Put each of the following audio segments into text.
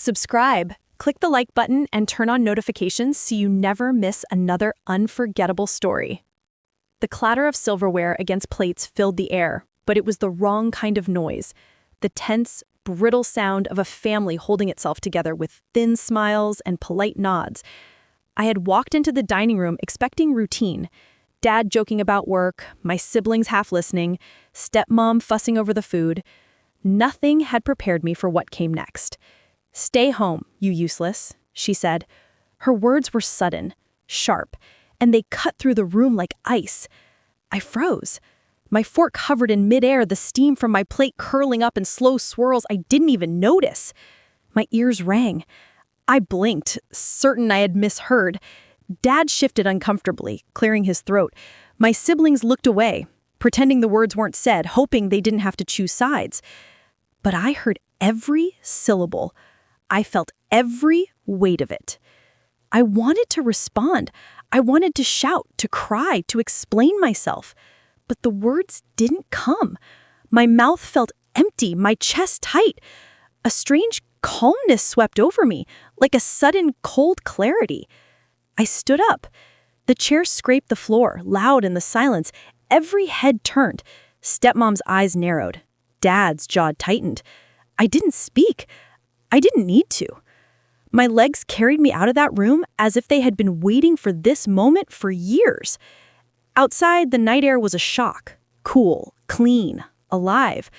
Subscribe, click the like button, and turn on notifications so you never miss another unforgettable story. The clatter of silverware against plates filled the air, but it was the wrong kind of noise. The tense, brittle sound of a family holding itself together with thin smiles and polite nods. I had walked into the dining room expecting routine. Dad joking about work, my siblings half listening, stepmom fussing over the food. Nothing had prepared me for what came next. "Stay home, you useless," she said. Her words were sudden, sharp, and they cut through the room like ice. I froze. My fork hovered in midair, the steam from my plate curling up in slow swirls I didn't even notice. My ears rang. I blinked, certain I had misheard. Dad shifted uncomfortably, clearing his throat. My siblings looked away, pretending the words weren't said, hoping they didn't have to choose sides. But I heard every syllable. I felt every weight of it. I wanted to respond. I wanted to shout, to cry, to explain myself. But the words didn't come. My mouth felt empty, my chest tight. A strange calmness swept over me, like a sudden cold clarity. I stood up. The chair scraped the floor, loud in the silence. Every head turned. Stepmom's eyes narrowed. Dad's jaw tightened. I didn't speak. I didn't need to. My legs carried me out of that room as if they had been waiting for this moment for years. Outside, the night air was a shock. Cool, clean, alive.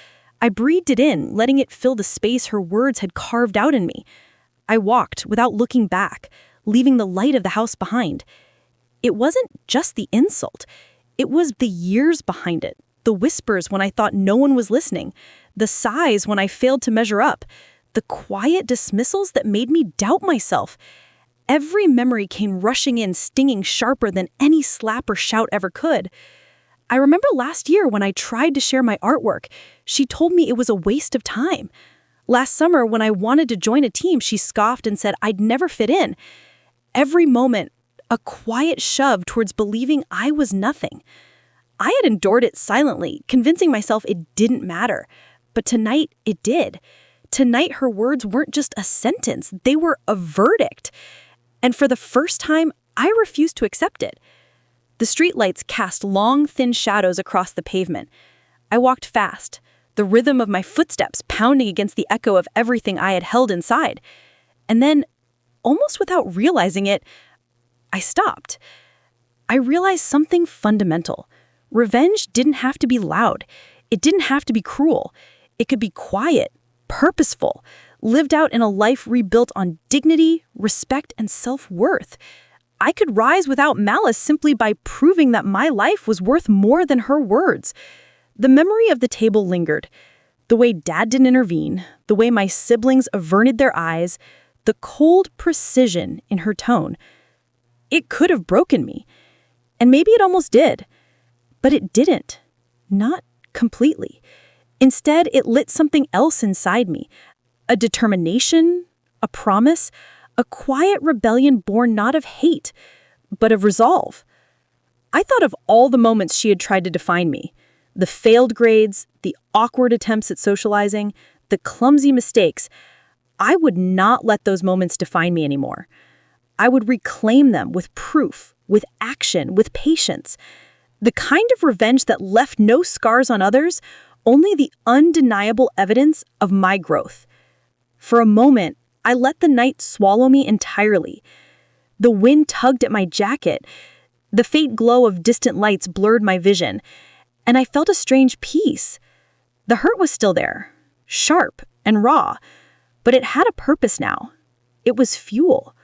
I breathed it in, letting it fill the space her words had carved out in me. I walked without looking back, leaving the light of the house behind. It wasn't just the insult. It was the years behind it. The whispers when I thought no one was listening. The sighs when I failed to measure up. The quiet dismissals that made me doubt myself. Every memory came rushing in, stinging sharper than any slap or shout ever could. I remember last year when I tried to share my artwork, she told me it was a waste of time. Last summer, when I wanted to join a team, she scoffed and said I'd never fit in. Every moment, a quiet shove towards believing I was nothing. I had endured it silently, convincing myself it didn't matter. But tonight, it did. Tonight, her words weren't just a sentence, they were a verdict. And for the first time, I refused to accept it. The streetlights cast long, thin shadows across the pavement. I walked fast, the rhythm of my footsteps pounding against the echo of everything I had held inside. And then, almost without realizing it, I stopped. I realized something fundamental. Revenge didn't have to be loud. It didn't have to be cruel. It could be quiet, purposeful, lived out in a life rebuilt on dignity, respect, and self-worth. I could rise without malice simply by proving that my life was worth more than her words. The memory of the table lingered. The way Dad didn't intervene, the way my siblings averted their eyes, the cold precision in her tone. It could have broken me. And maybe it almost did. But it didn't. Not completely. Instead, it lit something else inside me. A determination, a promise, a quiet rebellion born not of hate, but of resolve. I thought of all the moments she had tried to define me. The failed grades, the awkward attempts at socializing, the clumsy mistakes. I would not let those moments define me anymore. I would reclaim them with proof, with action, with patience. The kind of revenge that left no scars on others, only the undeniable evidence of my growth. For a moment, I let the night swallow me entirely. The wind tugged at my jacket. The faint glow of distant lights blurred my vision, and I felt a strange peace. The hurt was still there, sharp and raw, but it had a purpose now. It was fuel.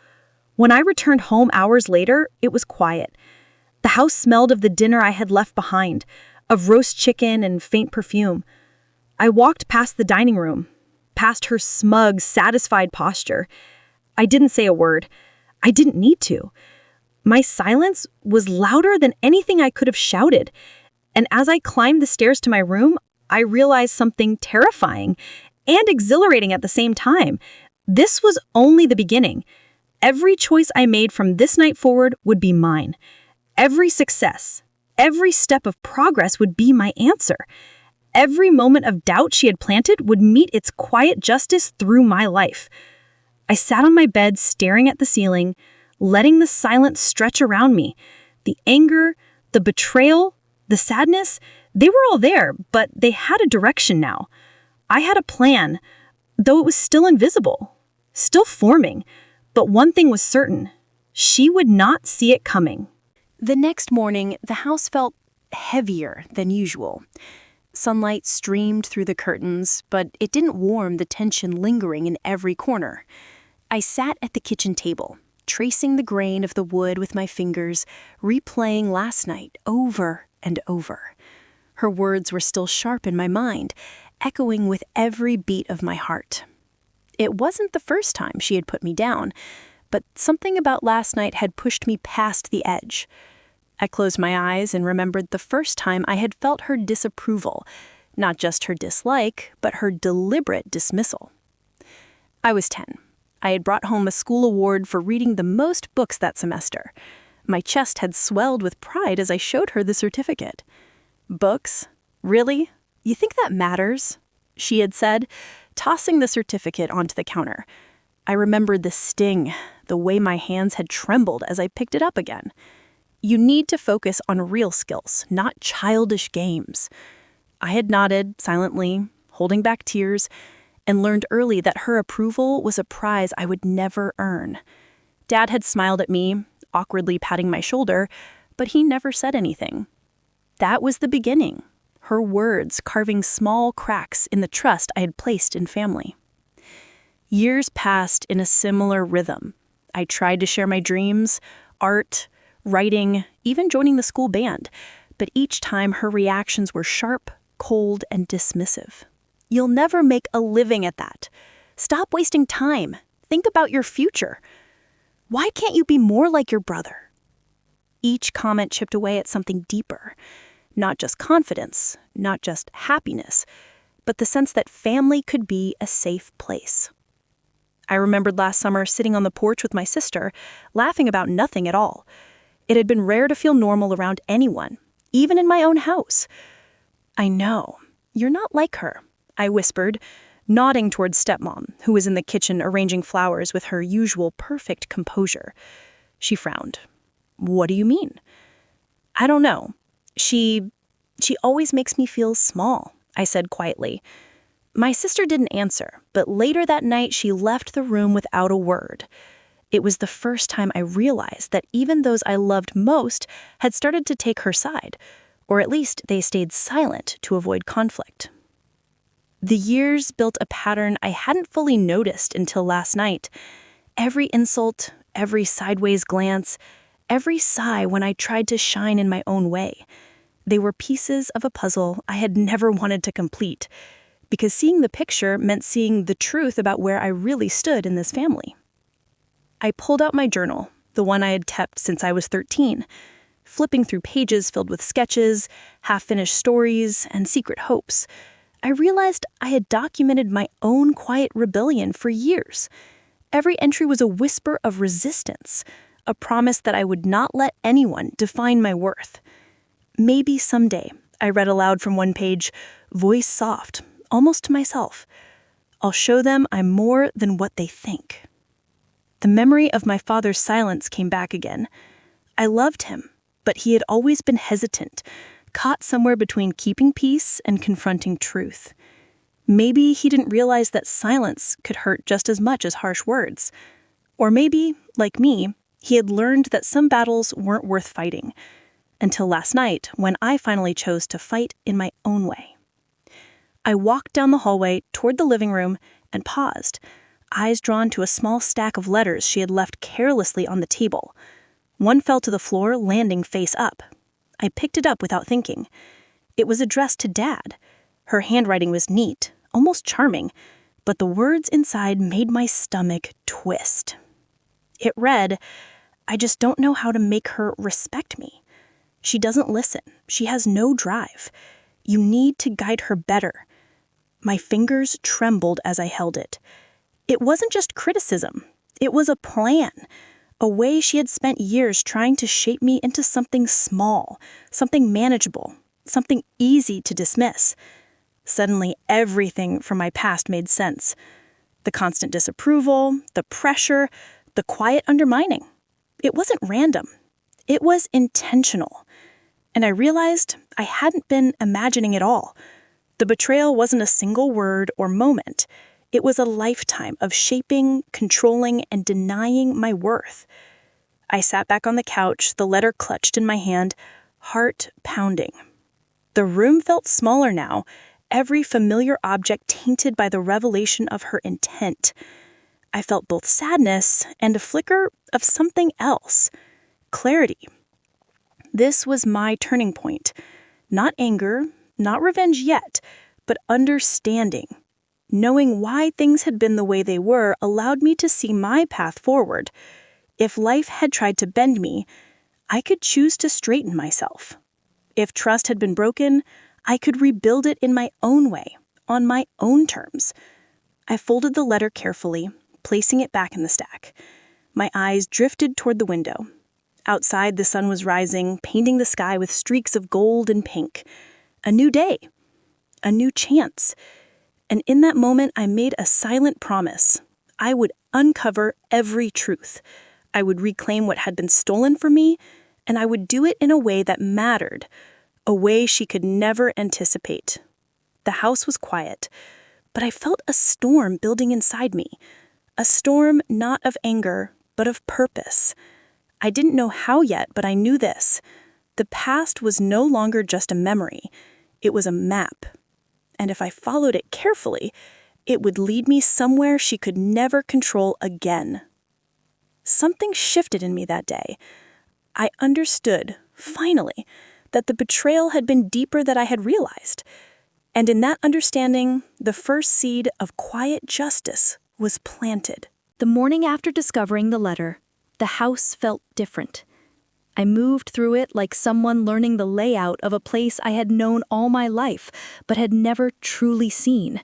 When I returned home hours later, it was quiet. The house smelled of the dinner I had left behind, of roast chicken and faint perfume. I walked past the dining room, past her smug, satisfied posture. I didn't say a word. I didn't need to. My silence was louder than anything I could have shouted. And as I climbed the stairs to my room, I realized something terrifying and exhilarating at the same time. This was only the beginning. Every choice I made from this night forward would be mine. Every success, every step of progress would be my answer. Every moment of doubt she had planted would meet its quiet justice through my life. I sat on my bed staring at the ceiling, letting the silence stretch around me. The anger, the betrayal, the sadness, they were all there, but they had a direction now. I had a plan, though it was still invisible, still forming. But one thing was certain. She would not see it coming. The next morning, the house felt heavier than usual. Sunlight streamed through the curtains, but it didn't warm the tension lingering in every corner. I sat at the kitchen table, tracing the grain of the wood with my fingers, replaying last night over and over. Her words were still sharp in my mind, echoing with every beat of my heart. It wasn't the first time she had put me down, but something about last night had pushed me past the edge. I closed my eyes and remembered the first time I had felt her disapproval, not just her dislike, but her deliberate dismissal. I was 10. I had brought home a school award for reading the most books that semester. My chest had swelled with pride as I showed her the certificate. "Books? Really? You think that matters?" she had said, tossing the certificate onto the counter. I remembered the sting, the way my hands had trembled as I picked it up again. You need to focus on real skills, not childish games. I had nodded silently, holding back tears, and learned early that her approval was a prize I would never earn. Dad had smiled at me, awkwardly patting my shoulder, but he never said anything. That was the beginning, her words carving small cracks in the trust I had placed in family. Years passed in a similar rhythm. I tried to share my dreams, art, writing, even joining the school band, but each time her reactions were sharp, cold, and dismissive. "You'll never make a living at that. Stop wasting time. Think about your future. Why can't you be more like your brother?" Each comment chipped away at something deeper. Not just confidence, not just happiness, but the sense that family could be a safe place. I remembered last summer sitting on the porch with my sister, laughing about nothing at all. It had been rare to feel normal around anyone, even in my own house. "I know. You're not like her," I whispered, nodding towards Stepmom, who was in the kitchen arranging flowers with her usual perfect composure. She frowned. "What do you mean?" "I don't know. She always makes me feel small," I said quietly. My sister didn't answer, but later that night she left the room without a word. It was the first time I realized that even those I loved most had started to take her side, or at least they stayed silent to avoid conflict. The years built a pattern I hadn't fully noticed until last night. Every insult, every sideways glance, every sigh when I tried to shine in my own way. They were pieces of a puzzle I had never wanted to complete, because seeing the picture meant seeing the truth about where I really stood in this family. I pulled out my journal, the one I had kept since I was 13, flipping through pages filled with sketches, half-finished stories, and secret hopes. I realized I had documented my own quiet rebellion for years. Every entry was a whisper of resistance, a promise that I would not let anyone define my worth. "Maybe someday," I read aloud from one page, voice soft, almost to myself. "I'll show them I'm more than what they think." The memory of my father's silence came back again. I loved him, but he had always been hesitant, caught somewhere between keeping peace and confronting truth. Maybe he didn't realize that silence could hurt just as much as harsh words. Or maybe, like me, he had learned that some battles weren't worth fighting. Until last night, when I finally chose to fight in my own way. I walked down the hallway toward the living room and paused, eyes drawn to a small stack of letters she had left carelessly on the table. One fell to the floor, landing face up. I picked it up without thinking. It was addressed to Dad. Her handwriting was neat, almost charming, but the words inside made my stomach twist. It read, "I just don't know how to make her respect me. She doesn't listen. She has no drive. You need to guide her better." My fingers trembled as I held it. It wasn't just criticism. It was a plan, a way she had spent years trying to shape me into something small, something manageable, something easy to dismiss. Suddenly, everything from my past made sense. The constant disapproval, the pressure, the quiet undermining. It wasn't random. It was intentional. And I realized I hadn't been imagining it all. The betrayal wasn't a single word or moment. It was a lifetime of shaping, controlling, and denying my worth. I sat back on the couch, the letter clutched in my hand, heart pounding. The room felt smaller now, every familiar object tainted by the revelation of her intent. I felt both sadness and a flicker of something else. Clarity. This was my turning point. Not anger, not revenge yet, but understanding. Knowing why things had been the way they were allowed me to see my path forward. If life had tried to bend me, I could choose to straighten myself. If trust had been broken, I could rebuild it in my own way, on my own terms. I folded the letter carefully, placing it back in the stack. My eyes drifted toward the window. Outside, the sun was rising, painting the sky with streaks of gold and pink. A new day. A new chance. And in that moment, I made a silent promise. I would uncover every truth. I would reclaim what had been stolen from me, and I would do it in a way that mattered, a way she could never anticipate. The house was quiet, but I felt a storm building inside me. A storm not of anger, but of purpose. I didn't know how yet, but I knew this. The past was no longer just a memory. It was a map. And if I followed it carefully, it would lead me somewhere she could never control again. Something shifted in me that day. I understood, finally, that the betrayal had been deeper than I had realized. And in that understanding, the first seed of quiet justice was planted. The morning after discovering the letter, the house felt different. I moved through it like someone learning the layout of a place I had known all my life, but had never truly seen.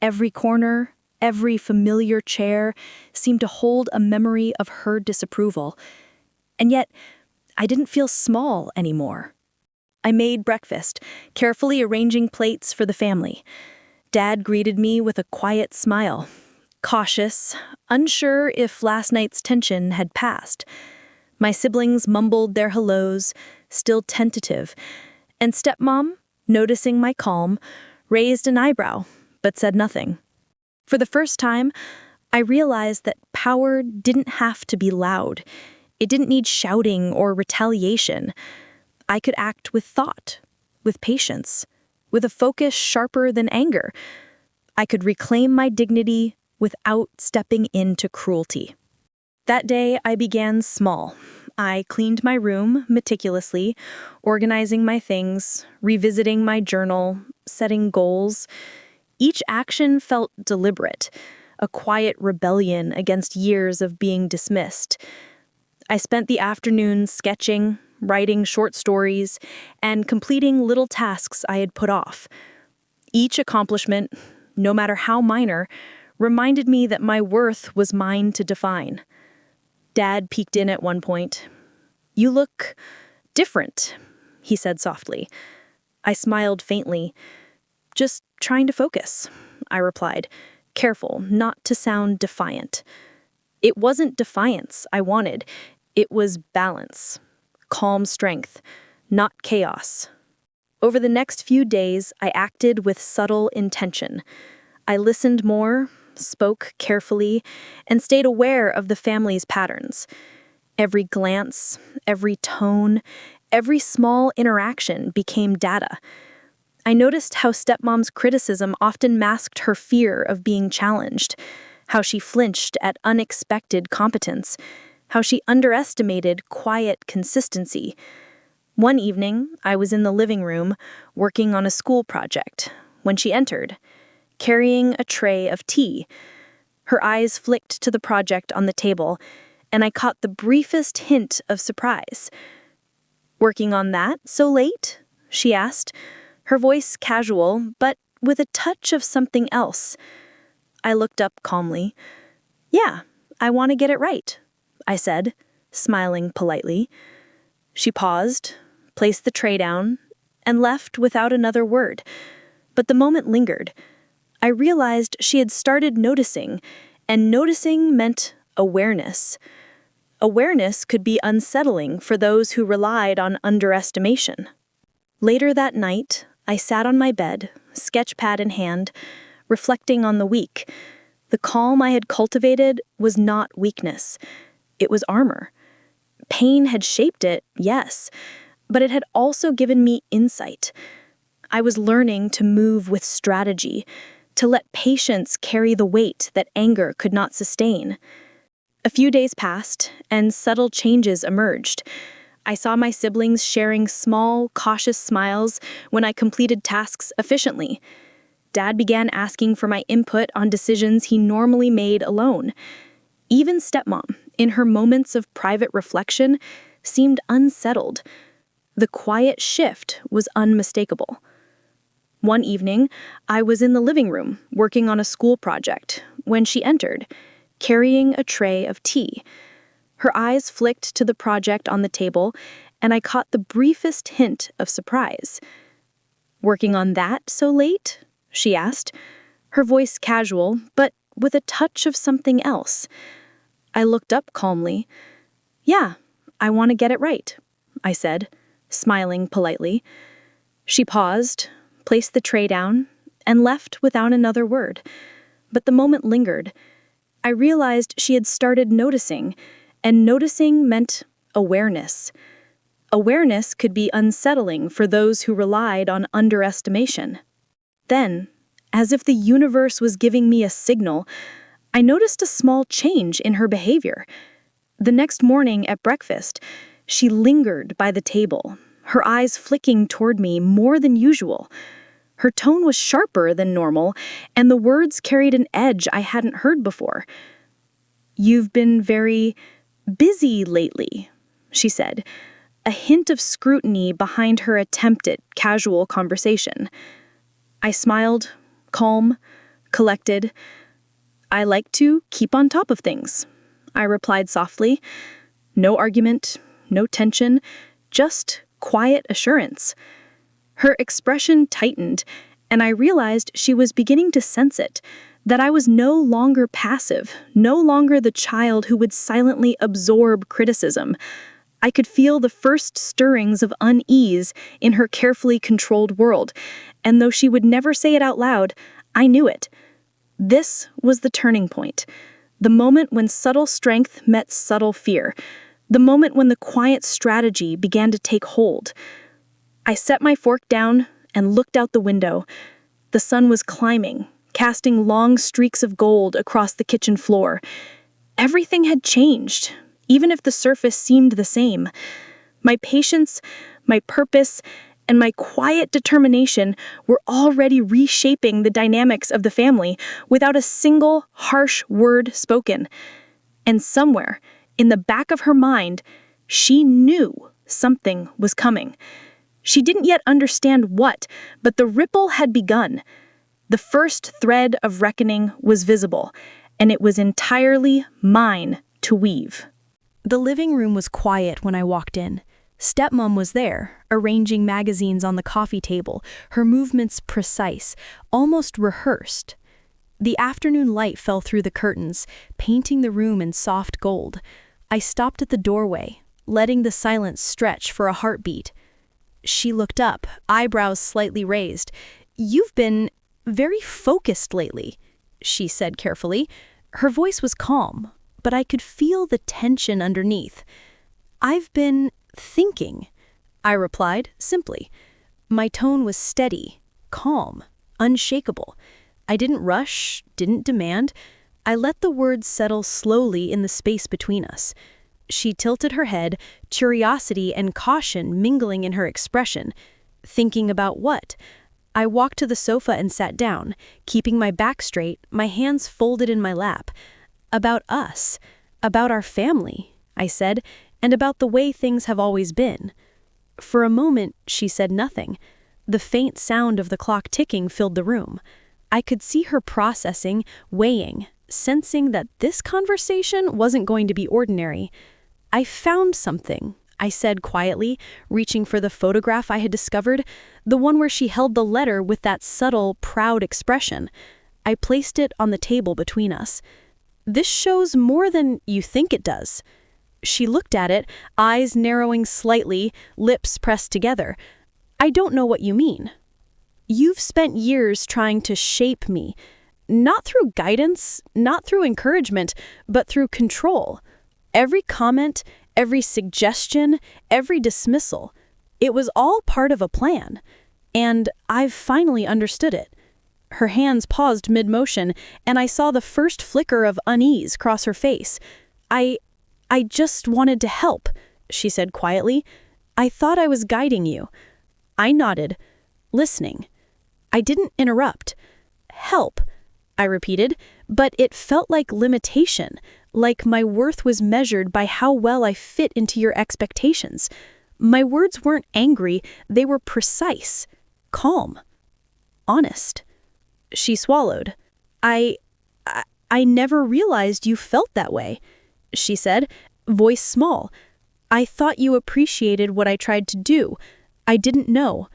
Every corner, every familiar chair seemed to hold a memory of her disapproval. And yet, I didn't feel small anymore. I made breakfast, carefully arranging plates for the family. Dad greeted me with a quiet smile, cautious, unsure if last night's tension had passed. My siblings mumbled their hellos, still tentative, and Stepmom, noticing my calm, raised an eyebrow, but said nothing. For the first time, I realized that power didn't have to be loud. It didn't need shouting or retaliation. I could act with thought, with patience, with a focus sharper than anger. I could reclaim my dignity without stepping into cruelty. That day, I began small. I cleaned my room meticulously, organizing my things, revisiting my journal, setting goals. Each action felt deliberate, a quiet rebellion against years of being dismissed. I spent the afternoons sketching, writing short stories, and completing little tasks I had put off. Each accomplishment, no matter how minor, reminded me that my worth was mine to define. Dad peeked in at one point. "You look different," he said softly. I smiled faintly. "Just trying to focus," I replied, careful not to sound defiant. It wasn't defiance I wanted. It was balance, calm strength, not chaos. Over the next few days, I acted with subtle intention. I listened more, spoke carefully, and stayed aware of the family's patterns. Every glance, every tone, every small interaction became data. I noticed how Stepmom's criticism often masked her fear of being challenged, how she flinched at unexpected competence, how she underestimated quiet consistency. One evening, I was in the living room, working on a school project, when she entered, carrying a tray of tea. Her eyes flicked to the project on the table, and I caught the briefest hint of surprise. "Working on that so late?" she asked, her voice casual, but with a touch of something else. I looked up calmly. "Yeah, I want to get it right," I said, smiling politely. She paused, placed the tray down, and left without another word. But the moment lingered. I realized she had started noticing, and noticing meant awareness. Awareness could be unsettling for those who relied on underestimation. Later that night, I sat on my bed, sketchpad in hand, reflecting on the week. The calm I had cultivated was not weakness. It was armor. Pain had shaped it, yes, but it had also given me insight. I was learning to move with strategy, to let patience carry the weight that anger could not sustain. A few days passed, and subtle changes emerged. I saw my siblings sharing small, cautious smiles when I completed tasks efficiently. Dad began asking for my input on decisions he normally made alone. Even Stepmom, in her moments of private reflection, seemed unsettled. The quiet shift was unmistakable. One evening, I was in the living room working on a school project when she entered, carrying a tray of tea. Her eyes flicked to the project on the table, and I caught the briefest hint of surprise. "Working on that so late?" she asked, her voice casual, but with a touch of something else. I looked up calmly. "Yeah, I want to get it right," I said, smiling politely. She paused, placed the tray down, and left without another word. But the moment lingered. I realized she had started noticing, and noticing meant awareness. Awareness could be unsettling for those who relied on underestimation. Then, as if the universe was giving me a signal, I noticed a small change in her behavior. The next morning at breakfast, she lingered by the table, her eyes flicking toward me more than usual. Her tone was sharper than normal, and the words carried an edge I hadn't heard before. "You've been very busy lately," she said, a hint of scrutiny behind her attempt at casual conversation. I smiled, calm, collected. "I like to keep on top of things," I replied softly. No argument, no tension, just quiet assurance. Her expression tightened, and I realized she was beginning to sense it, that I was no longer passive, no longer the child who would silently absorb criticism. I could feel the first stirrings of unease in her carefully controlled world, and though she would never say it out loud, I knew it. This was the turning point, the moment when subtle strength met subtle fear, the moment when the quiet strategy began to take hold. I set my fork down and looked out the window. The sun was climbing, casting long streaks of gold across the kitchen floor. Everything had changed, even if the surface seemed the same. My patience, my purpose, and my quiet determination were already reshaping the dynamics of the family without a single harsh word spoken. And somewhere, in the back of her mind, she knew something was coming. She didn't yet understand what, but the ripple had begun. The first thread of reckoning was visible, and it was entirely mine to weave. The living room was quiet when I walked in. Stepmom was there, arranging magazines on the coffee table, her movements precise, almost rehearsed. The afternoon light fell through the curtains, painting the room in soft gold. I stopped at the doorway, letting the silence stretch for a heartbeat. She looked up, eyebrows slightly raised. "You've been very focused lately," she said carefully. Her voice was calm, but I could feel the tension underneath. "I've been thinking," I replied simply. My tone was steady, calm, unshakable. I didn't rush, didn't demand. I let the words settle slowly in the space between us. She tilted her head, curiosity and caution mingling in her expression. Thinking about what? I walked to the sofa and sat down, keeping my back straight, my hands folded in my lap. "About us, about our family," I said, "and about the way things have always been." For a moment, she said nothing. The faint sound of the clock ticking filled the room. I could see her processing, weighing, sensing that this conversation wasn't going to be ordinary. "I found something," I said quietly, reaching for the photograph I had discovered, the one where she held the letter with that subtle, proud expression. I placed it on the table between us. "This shows more than you think it does." She looked at it, eyes narrowing slightly, lips pressed together. "I don't know what you mean." "You've spent years trying to shape me. Not through guidance, not through encouragement, but through control. Every comment, every suggestion, every dismissal. It was all part of a plan. And I've finally understood it." Her hands paused mid-motion, and I saw the first flicker of unease cross her face. I just wanted to help," she said quietly. "I thought I was guiding you." I nodded, listening. I didn't interrupt. "Help," I repeated, but it felt like limitation, like my worth was measured by how well I fit into your expectations. My words weren't angry, they were precise, calm, honest. She swallowed. I never realized you felt that way," she said, voice small. "I thought you appreciated what I tried to do. I didn't know."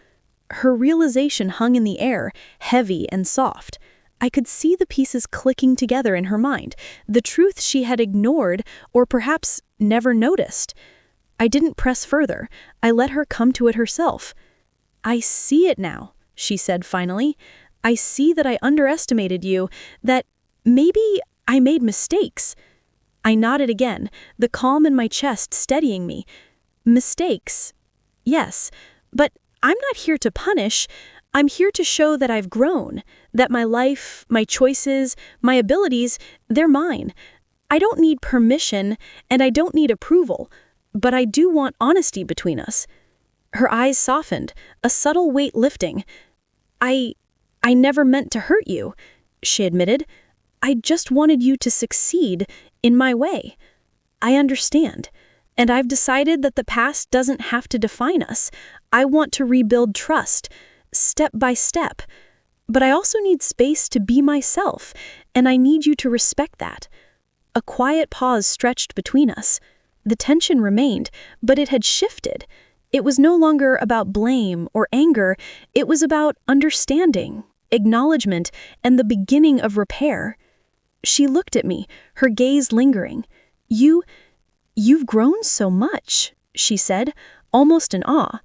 Her realization hung in the air, heavy and soft. I could see the pieces clicking together in her mind, the truth she had ignored or perhaps never noticed. I didn't press further. I let her come to it herself. "I see it now," she said finally. "I see that I underestimated you, that maybe I made mistakes." I nodded again, the calm in my chest steadying me. "Mistakes? Yes, but I'm not here to punish. I'm here to show that I've grown, that my life, my choices, my abilities, they're mine. I don't need permission, and I don't need approval, but I do want honesty between us." Her eyes softened, a subtle weight lifting. I never meant to hurt you," she admitted. "I just wanted you to succeed in my way. I understand, and I've decided that the past doesn't have to define us. I want to rebuild trust, step by step. But I also need space to be myself, and I need you to respect that." A quiet pause stretched between us. The tension remained, but it had shifted. It was no longer about blame or anger, it was about understanding, acknowledgement, and the beginning of repair. She looked at me, her gaze lingering. You've grown so much," she said, almost in awe.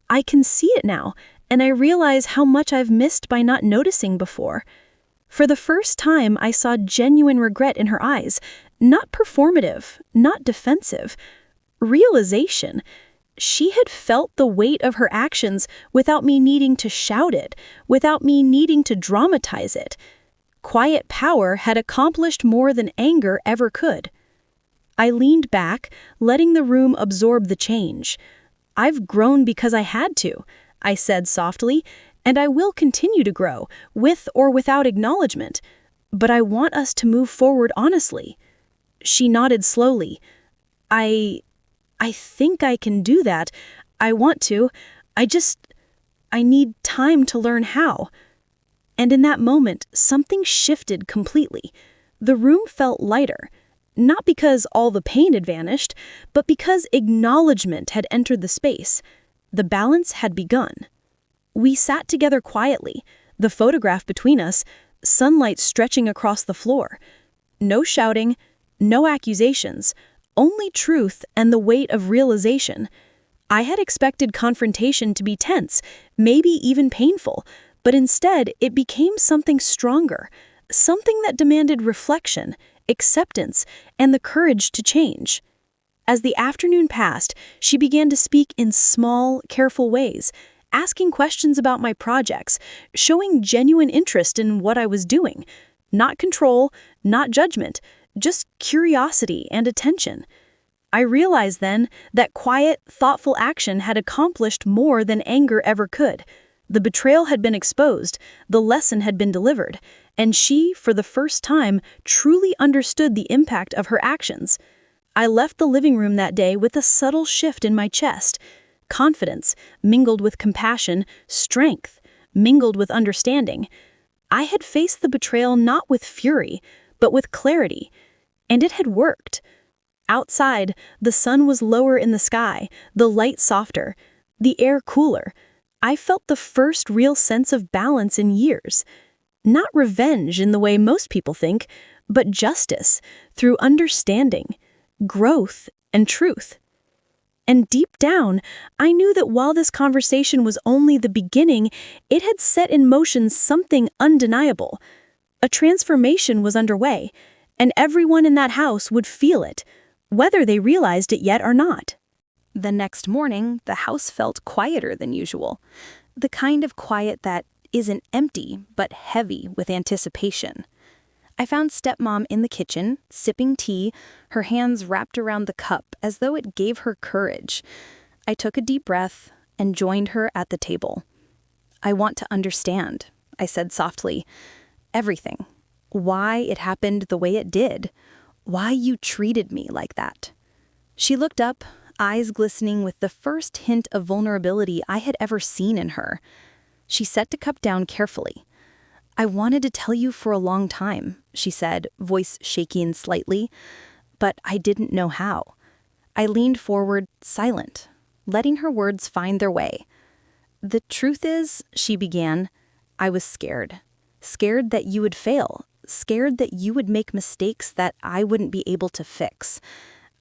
"I can see it now, and I realize how much I've missed by not noticing before." For the first time, I saw genuine regret in her eyes, not performative, not defensive. Realization. She had felt the weight of her actions without me needing to shout it, without me needing to dramatize it. Quiet power had accomplished more than anger ever could. I leaned back, letting the room absorb the change. "I've grown because I had to," I said softly, "and I will continue to grow, with or without acknowledgement. But I want us to move forward honestly." She nodded slowly. I think I can do that. I want to. I need time to learn how." And in that moment, something shifted completely. The room felt lighter, not because all the pain had vanished, but because acknowledgement had entered the space. The balance had begun. We sat together quietly, the photograph between us, sunlight stretching across the floor. No shouting, no accusations, only truth and the weight of realization. I had expected confrontation to be tense, maybe even painful, but instead it became something stronger, something that demanded reflection, acceptance, and the courage to change. As the afternoon passed, she began to speak in small, careful ways, asking questions about my projects, showing genuine interest in what I was doing. Not control, not judgment, just curiosity and attention. I realized then that quiet, thoughtful action had accomplished more than anger ever could. The betrayal had been exposed, the lesson had been delivered, and she, for the first time, truly understood the impact of her actions. I left the living room that day with a subtle shift in my chest. Confidence, mingled with compassion, strength, mingled with understanding. I had faced the betrayal not with fury, but with clarity, and it had worked. Outside, the sun was lower in the sky, the light softer, the air cooler. I felt the first real sense of balance in years. Not revenge in the way most people think, but justice through understanding, growth, and truth. And deep down, I knew that while this conversation was only the beginning, it had set in motion something undeniable. A transformation was underway, and everyone in that house would feel it, whether they realized it yet or not. The next morning, the house felt quieter than usual. The kind of quiet that isn't empty, but heavy with anticipation. I found Stepmom in the kitchen, sipping tea, her hands wrapped around the cup as though it gave her courage. I took a deep breath and joined her at the table. "I want to understand," I said softly. "Everything. Why it happened the way it did. Why you treated me like that." She looked up, eyes glistening with the first hint of vulnerability I had ever seen in her. She set the cup down carefully. "I wanted to tell you for a long time," she said, voice shaking slightly, "but I didn't know how." I leaned forward, silent, letting her words find their way. "The truth is," she began, "I was scared. Scared that you would fail. Scared that you would make mistakes that I wouldn't be able to fix.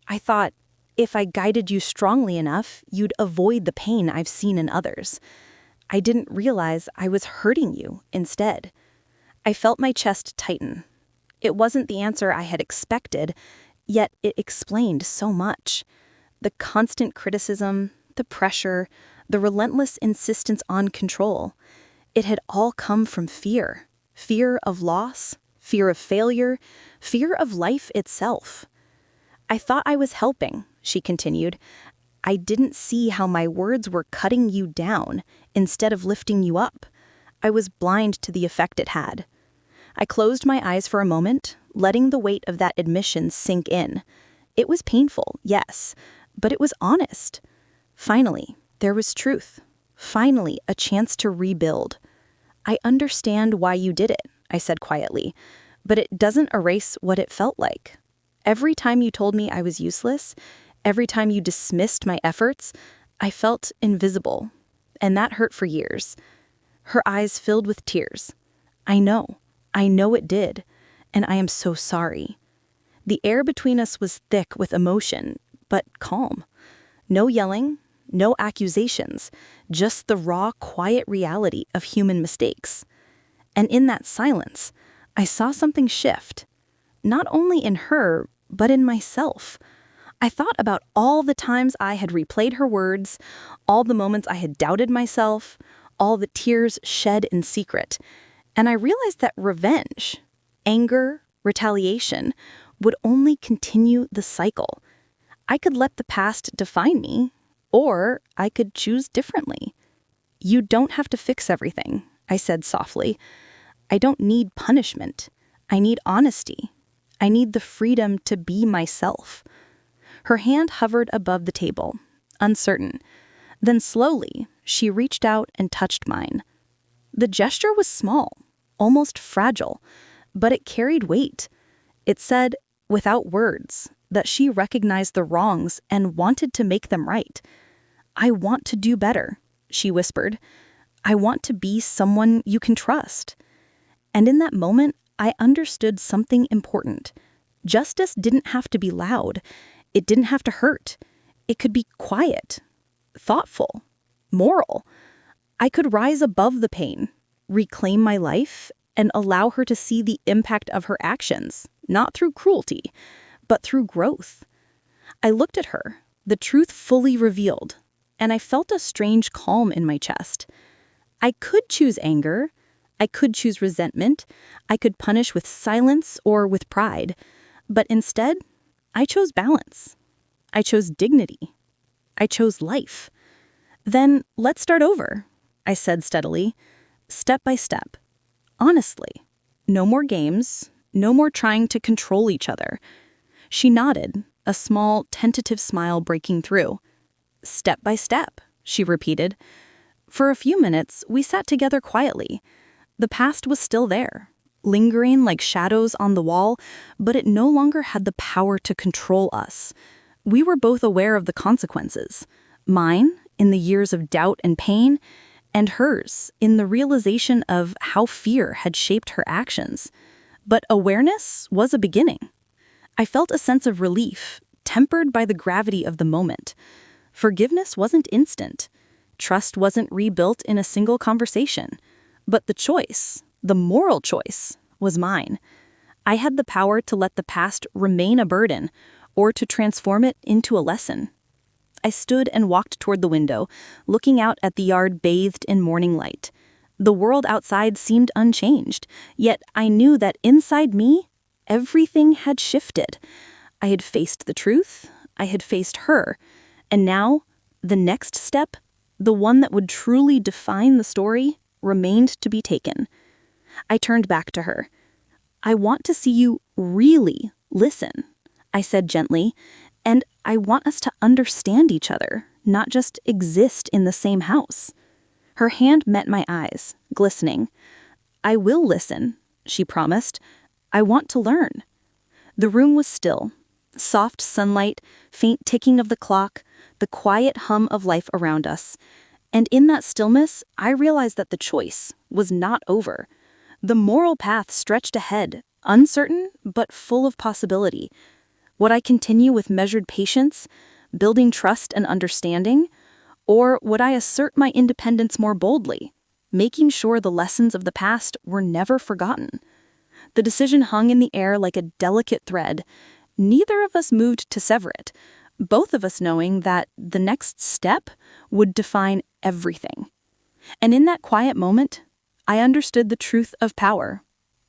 I thought, if I guided you strongly enough, you'd avoid the pain I've seen in others. I didn't realize I was hurting you instead." I felt my chest tighten. It wasn't the answer I had expected, yet it explained so much. The constant criticism, the pressure, the relentless insistence on control. It had all come from fear. Fear of loss, fear of failure, fear of life itself. "I thought I was helping," she continued. "I didn't see how my words were cutting you down instead of lifting you up. I was blind to the effect it had." I closed my eyes for a moment, letting the weight of that admission sink in. It was painful, yes, but it was honest. Finally, there was truth. Finally, a chance to rebuild. "I understand why you did it," I said quietly, "but it doesn't erase what it felt like. Every time you told me I was useless, every time you dismissed my efforts, I felt invisible, and that hurt for years." Her eyes filled with tears. I know it did, and I am so sorry." The air between us was thick with emotion, but calm. No yelling, no accusations, just the raw, quiet reality of human mistakes. And in that silence, I saw something shift. Not only in her, but in myself. I thought about all the times I had replayed her words, all the moments I had doubted myself, all the tears shed in secret. And I realized that revenge, anger, retaliation would only continue the cycle. I could let the past define me, or I could choose differently. "You don't have to fix everything," I said softly. "I don't need punishment. I need honesty. I need the freedom to be myself." Her hand hovered above the table, uncertain. Then slowly, she reached out and touched mine. The gesture was small, almost fragile, but it carried weight. It said, without words, that she recognized the wrongs and wanted to make them right. "I want to do better," she whispered. "I want to be someone you can trust." And in that moment, I understood something important. Justice didn't have to be loud. It didn't have to hurt. It could be quiet, thoughtful, moral. I could rise above the pain, reclaim my life, and allow her to see the impact of her actions, not through cruelty, but through growth. I looked at her, the truth fully revealed, and I felt a strange calm in my chest. I could choose anger. I could choose resentment. I could punish with silence or with pride. But instead, I chose balance. I chose dignity. I chose life. "Then let's start over," I said steadily, step by step. Honestly, no more games, no more trying to control each other. She nodded, a small, tentative smile breaking through. "Step by step," she repeated. For a few minutes, we sat together quietly. The past was still there, lingering like shadows on the wall, but it no longer had the power to control us. We were both aware of the consequences. Mine, in the years of doubt and pain, and hers in the realization of how fear had shaped her actions. But awareness was a beginning. I felt a sense of relief, tempered by the gravity of the moment. Forgiveness wasn't instant. Trust wasn't rebuilt in a single conversation. But the choice, the moral choice, was mine. I had the power to let the past remain a burden, or to transform it into a lesson. I stood and walked toward the window, looking out at the yard bathed in morning light. The world outside seemed unchanged, yet I knew that inside me, everything had shifted. I had faced the truth, I had faced her, and now, the next step, the one that would truly define the story, remained to be taken. I turned back to her. "I want to see you really listen," I said gently, "and I want us to understand each other, not just exist in the same house." Her hand met my eyes, glistening. "I will listen," she promised. "I want to learn." The room was still. Soft sunlight, faint ticking of the clock, the quiet hum of life around us. And in that stillness, I realized that the choice was not over. The moral path stretched ahead, uncertain but full of possibility. Would I continue with measured patience, building trust and understanding? Or would I assert my independence more boldly, making sure the lessons of the past were never forgotten? The decision hung in the air like a delicate thread. Neither of us moved to sever it, both of us knowing that the next step would define everything. And in that quiet moment, I understood the truth of power.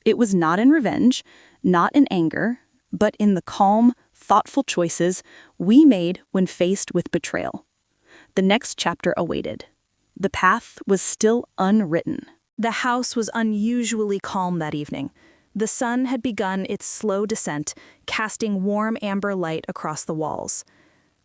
It was not in revenge, not in anger, but in the calm, thoughtful choices we made when faced with betrayal. The next chapter awaited. The path was still unwritten. The house was unusually calm that evening. The sun had begun its slow descent, casting warm amber light across the walls.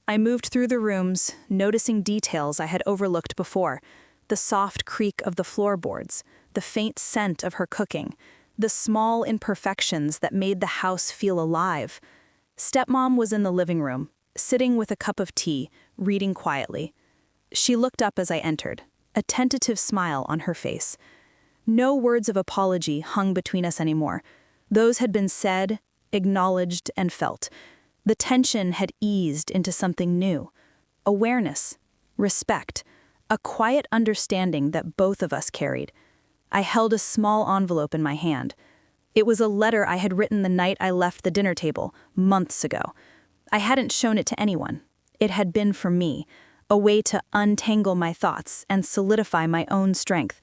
I moved through the rooms, noticing details I had overlooked before. The soft creak of the floorboards, the faint scent of her cooking, the small imperfections that made the house feel alive. Stepmom was in the living room, sitting with a cup of tea, reading quietly. She looked up as I entered, a tentative smile on her face. No words of apology hung between us anymore. Those had been said, acknowledged, and felt. The tension had eased into something new. Awareness, respect, a quiet understanding that both of us carried. I held a small envelope in my hand. It was a letter I had written the night I left the dinner table, months ago. I hadn't shown it to anyone. It had been for me, a way to untangle my thoughts and solidify my own strength.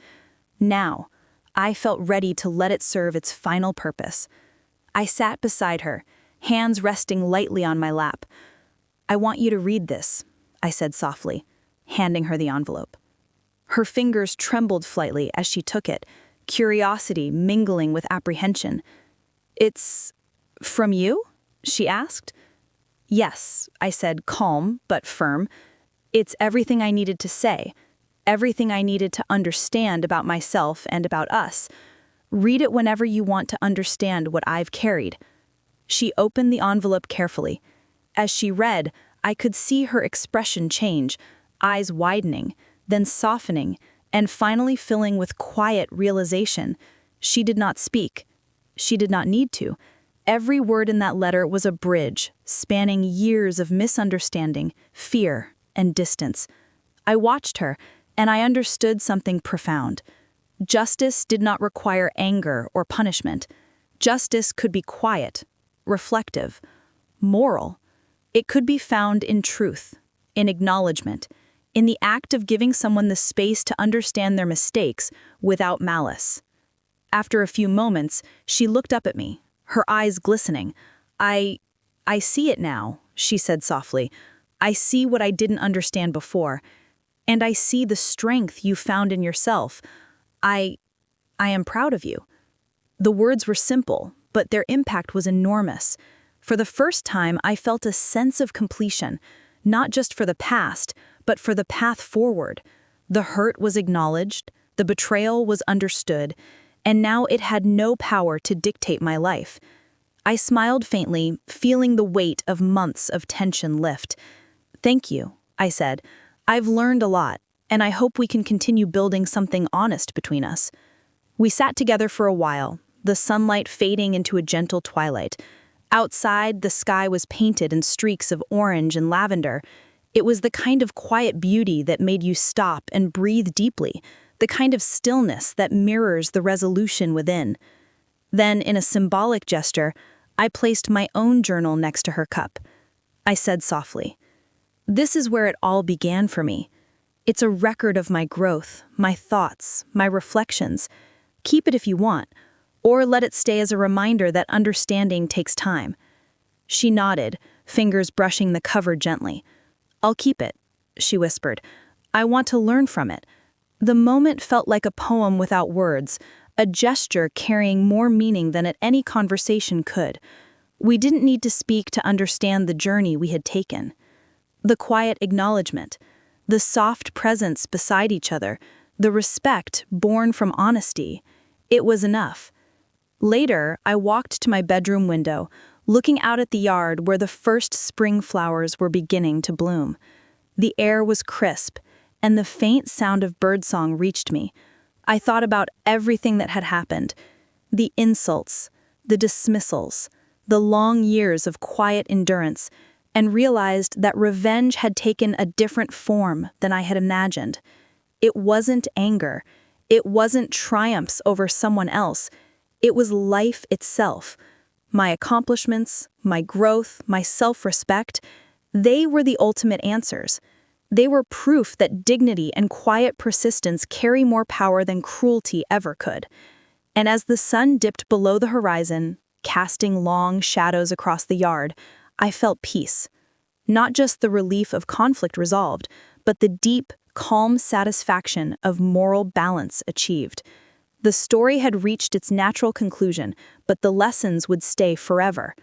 Now, I felt ready to let it serve its final purpose. I sat beside her, hands resting lightly on my lap. "I want you to read this," I said softly, handing her the envelope. Her fingers trembled slightly as she took it, curiosity mingling with apprehension. "It's from you?" she asked. "Yes," I said, calm but firm. "It's everything I needed to say, everything I needed to understand about myself and about us. Read it whenever you want to understand what I've carried." She opened the envelope carefully. As she read, I could see her expression change, eyes widening, then softening, and finally filling with quiet realization. She did not speak. She did not need to. Every word in that letter was a bridge, spanning years of misunderstanding, fear, and distance. I watched her, and I understood something profound. Justice did not require anger or punishment. Justice could be quiet, reflective, moral. It could be found in truth, in acknowledgement, in the act of giving someone the space to understand their mistakes without malice. After a few moments, she looked up at me, her eyes glistening. I see it now," she said softly. "I see what I didn't understand before. And I see the strength you found in yourself. I am proud of you." The words were simple, but their impact was enormous. For the first time, I felt a sense of completion, not just for the past, but for the path forward. The hurt was acknowledged, the betrayal was understood, and now it had no power to dictate my life. I smiled faintly, feeling the weight of months of tension lift. "Thank you," I said. "I've learned a lot. and I hope we can continue building something honest between us." We sat together for a while, the sunlight fading into a gentle twilight. Outside, the sky was painted in streaks of orange and lavender. It was the kind of quiet beauty that made you stop and breathe deeply, the kind of stillness that mirrors the resolution within. Then, in a symbolic gesture, I placed my own journal next to her cup. I said softly, "This is where it all began for me. It's a record of my growth, my thoughts, my reflections. Keep it if you want, or let it stay as a reminder that understanding takes time." She nodded, fingers brushing the cover gently. "I'll keep it," she whispered. "I want to learn from it." The moment felt like a poem without words, a gesture carrying more meaning than any conversation could. We didn't need to speak to understand the journey we had taken. The quiet acknowledgement, the soft presence beside each other, the respect born from honesty, it was enough. Later, I walked to my bedroom window, looking out at the yard where the first spring flowers were beginning to bloom. The air was crisp, and the faint sound of birdsong reached me. I thought about everything that had happened, the insults, the dismissals, the long years of quiet endurance, and realized that revenge had taken a different form than I had imagined. It wasn't anger. It wasn't triumphs over someone else. It was life itself. My accomplishments, my growth, my self-respect, they were the ultimate answers. They were proof that dignity and quiet persistence carry more power than cruelty ever could. And as the sun dipped below the horizon, casting long shadows across the yard, I felt peace. Not just the relief of conflict resolved, but the deep, calm satisfaction of moral balance achieved. The story had reached its natural conclusion, but the lessons would stay forever.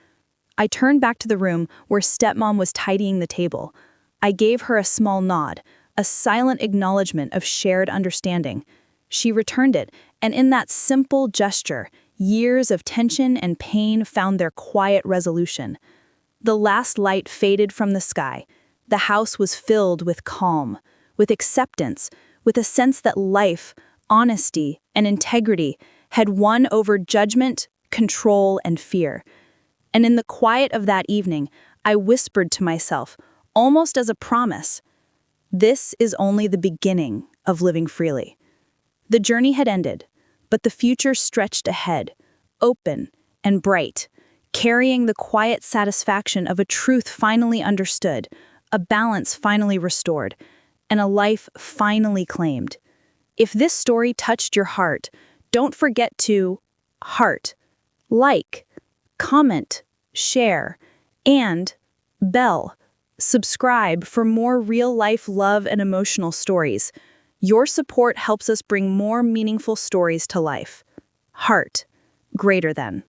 I turned back to the room where Stepmom was tidying the table. I gave her a small nod, a silent acknowledgement of shared understanding. She returned it, and in that simple gesture, years of tension and pain found their quiet resolution. The last light faded from the sky. The house was filled with calm, with acceptance, with a sense that life, honesty, and integrity had won over judgment, control, and fear. And in the quiet of that evening, I whispered to myself, almost as a promise, "This is only the beginning of living freely." The journey had ended, but the future stretched ahead, open and bright, carrying the quiet satisfaction of a truth finally understood, a balance finally restored, and a life finally claimed. If this story touched your heart, don't forget to heart, like, comment, share, and bell. Subscribe for more real-life love and emotional stories. Your support helps us bring more meaningful stories to life. Heart, greater than.